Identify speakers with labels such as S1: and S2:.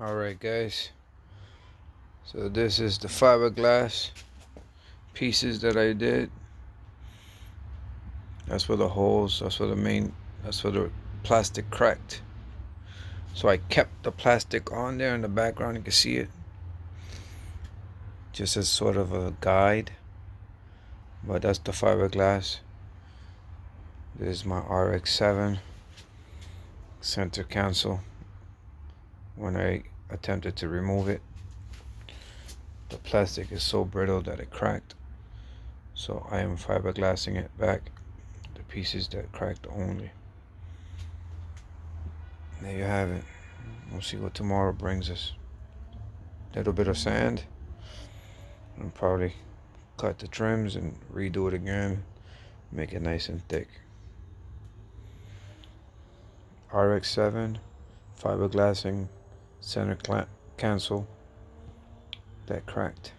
S1: Alright guys, so this is the fiberglass pieces that I did. That's where the holes, that's where the plastic cracked. So I kept the plastic on there in the background, you can see it. Just as sort of a guide. But that's the fiberglass. This is my rx7 center console. When I attempted to remove it, the plastic is so brittle that it cracked. So I am fiberglassing it back, the pieces that cracked only. There you have it. We'll see what tomorrow brings us. Little bit of sand. I'll probably cut the trims and redo it again. Make it nice and thick. rx7 fiberglassing center console that cracked.